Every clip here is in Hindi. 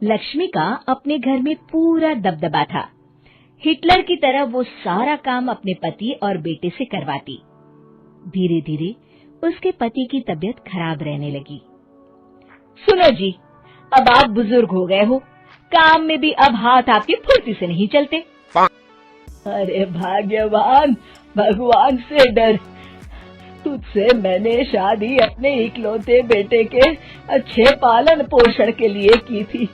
लक्ष्मी का अपने घर में पूरा दबदबा था। हिटलर की तरह वो सारा काम अपने पति और बेटे से करवाती। धीरे धीरे उसके पति की तबीयत खराब रहने लगी। सुनो जी, अब आप बुजुर्ग हो गए हो, काम में भी अब हाथ आपके फुर्ती से नहीं चलते। अरे भाग्यवान, भगवान से डर, तुझसे मैंने शादी अपने इकलौते बेटे के अच्छे पालन पोषण के लिए की थी,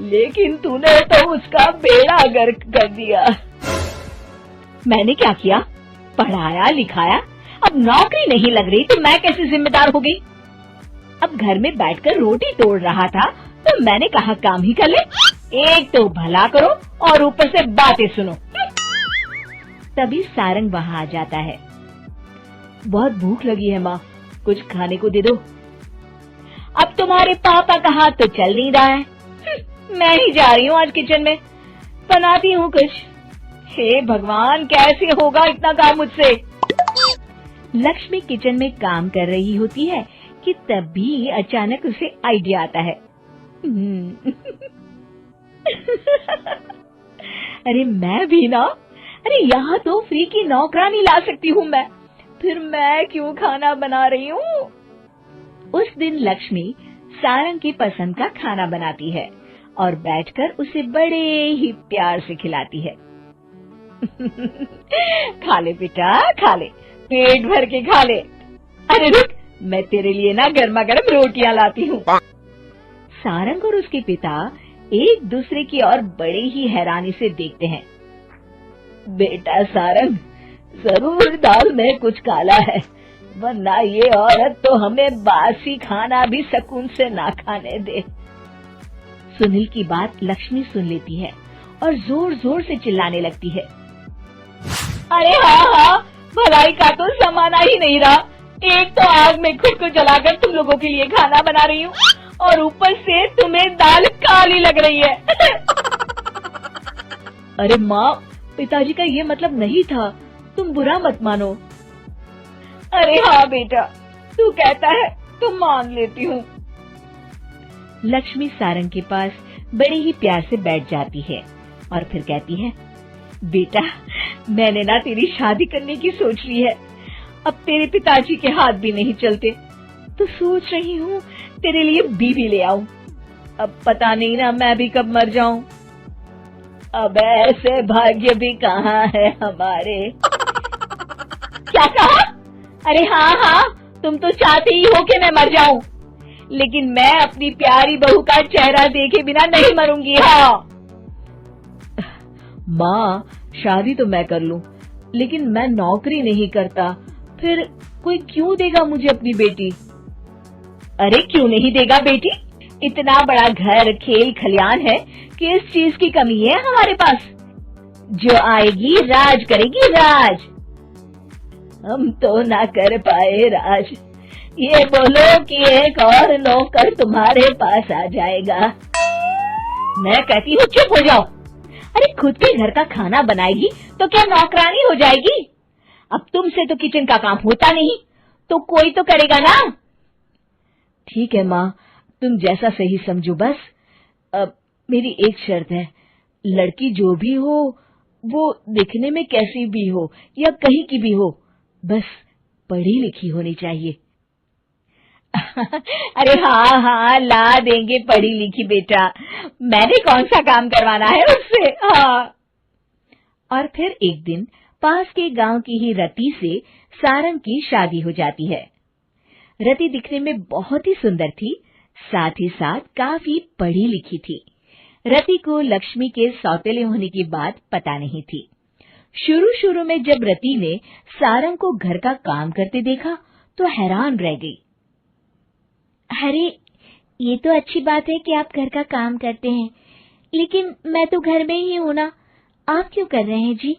लेकिन तूने तो उसका बेड़ा गर्क कर दिया। मैंने क्या किया? पढ़ाया लिखाया, अब नौकरी नहीं लग रही तो मैं कैसे जिम्मेदार हो गई? अब घर में बैठकर रोटी तोड़ रहा था तो मैंने कहा काम ही कर ले। एक तो भला करो और ऊपर से बातें सुनो। तभी सारंग वहाँ आ जाता है। बहुत भूख लगी है माँ, कुछ खाने को दे दो। अब तुम्हारे पापा का हाथ तो चल नहीं रहा है, मैं ही जा रही हूँ आज किचन में, बनाती हूँ कुछ। हे भगवान, कैसे होगा इतना काम मुझसे? लक्ष्मी किचन में काम कर रही होती है कि तभी अचानक उसे आइडिया आता है। अरे मैं भी ना, अरे यहाँ तो फ्री की नौकरानी ला सकती हूँ मैं, फिर मैं क्यों खाना बना रही हूँ? उस दिन लक्ष्मी सारंग की पसंद का खाना बनाती है और बैठकर उसे बड़े ही प्यार से खिलाती है। खा ले बेटा, खा ले, पेट भर के खा ले। अरे रुक, मैं तेरे लिए ना गर्मा गर्म रोटियां लाती हूँ। सारंग और उसके पिता एक दूसरे की ओर बड़े ही हैरानी से देखते हैं। बेटा सारंग, जरूर दाल में कुछ काला है, वरना ये औरत तो हमें बासी खाना भी सुकून से ना खाने दे। सुनील की बात लक्ष्मी सुन लेती है और जोर जोर से चिल्लाने लगती है। अरे हाँ, भलाई का तो जमाना ही नहीं रहा। एक तो आग में खुद को जलाकर तुम लोगों के लिए खाना बना रही हूँ और ऊपर से तुम्हें दाल काली लग रही है। अरे माँ, पिताजी का ये मतलब नहीं था, तुम बुरा मत मानो। अरे हाँ बेटा, तू कहता है तो मान लेती हूँ। लक्ष्मी सारंग के पास बड़े ही प्यार से बैठ जाती है और फिर कहती है, बेटा मैंने ना तेरी शादी करने की सोच ली है। अब तेरे पिताजी के हाथ भी नहीं चलते, तो सोच रही हूँ तेरे लिए बीवी ले आऊं। अब पता नहीं ना मैं भी कब मर जाऊं। अब ऐसे भाग्य भी कहाँ है हमारे। क्या कहा? अरे हाँ, तुम तो चाहते ही हो कि मैं मर जाऊं, लेकिन मैं अपनी प्यारी बहू का चेहरा देखे बिना नहीं मरूंगी। हाँ माँ, शादी तो मैं कर लूं, लेकिन मैं नौकरी नहीं करता, फिर कोई क्यों देगा मुझे अपनी बेटी? अरे क्यों नहीं देगा बेटी? इतना बड़ा घर, खेल खलियान है, किस चीज की कमी है हमारे पास? जो आएगी राज करेगी, राज। हम तो ना कर पाए राज, ये बोलो कि एक और नौकर तुम्हारे पास आ जाएगा। मैं कहती हूँ चुप हो जाओ। अरे खुद के घर का खाना बनाएगी तो क्या नौकरानी हो जाएगी? अब तुमसे तो किचन का काम होता नहीं, तो कोई तो करेगा ना। ठीक है माँ, तुम जैसा सही समझो बस। अब मेरी एक शर्त है, लड़की जो भी हो वो दिखने में कैसी भी हो या कहीं की भी हो, बस पढ़ी लिखी होनी चाहिए। अरे हाँ, ला देंगे पढ़ी लिखी बेटा, मैंने कौन सा काम करवाना है उससे। हाँ। और फिर एक दिन पास के गांव की ही रति से सारंग की शादी हो जाती है। रति दिखने में बहुत ही सुंदर थी, साथ ही साथ काफी पढ़ी लिखी थी। रति को लक्ष्मी के सौतेले होने की बात पता नहीं थी। शुरू में जब रति ने सारंग को घर का काम करते देखा तो हैरान रह गई। अरे ये तो अच्छी बात है कि आप घर का काम करते हैं, लेकिन मैं तो घर में ही हूं ना, आप क्यों कर रहे हैं जी?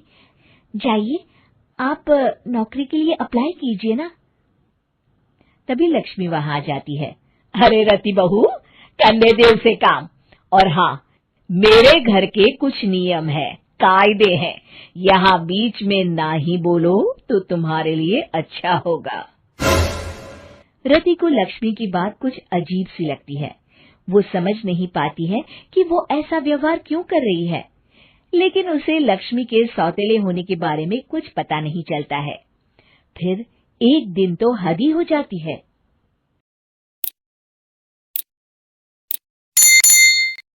जाइए, आप नौकरी के लिए अप्लाई कीजिए ना। तभी लक्ष्मी वहां आ जाती है। अरे रति बहू, करने दे उसे काम। और हाँ, मेरे घर के कुछ नियम है, कायदे हैं, यहाँ बीच में ना ही बोलो तो तुम्हारे लिए अच्छा होगा। रति को लक्ष्मी की बात कुछ अजीब सी लगती है। वो समझ नहीं पाती है कि वो ऐसा व्यवहार क्यों कर रही है, लेकिन उसे लक्ष्मी के सौतेले होने के बारे में कुछ पता नहीं चलता है। फिर एक दिन तो हद ही हो जाती है।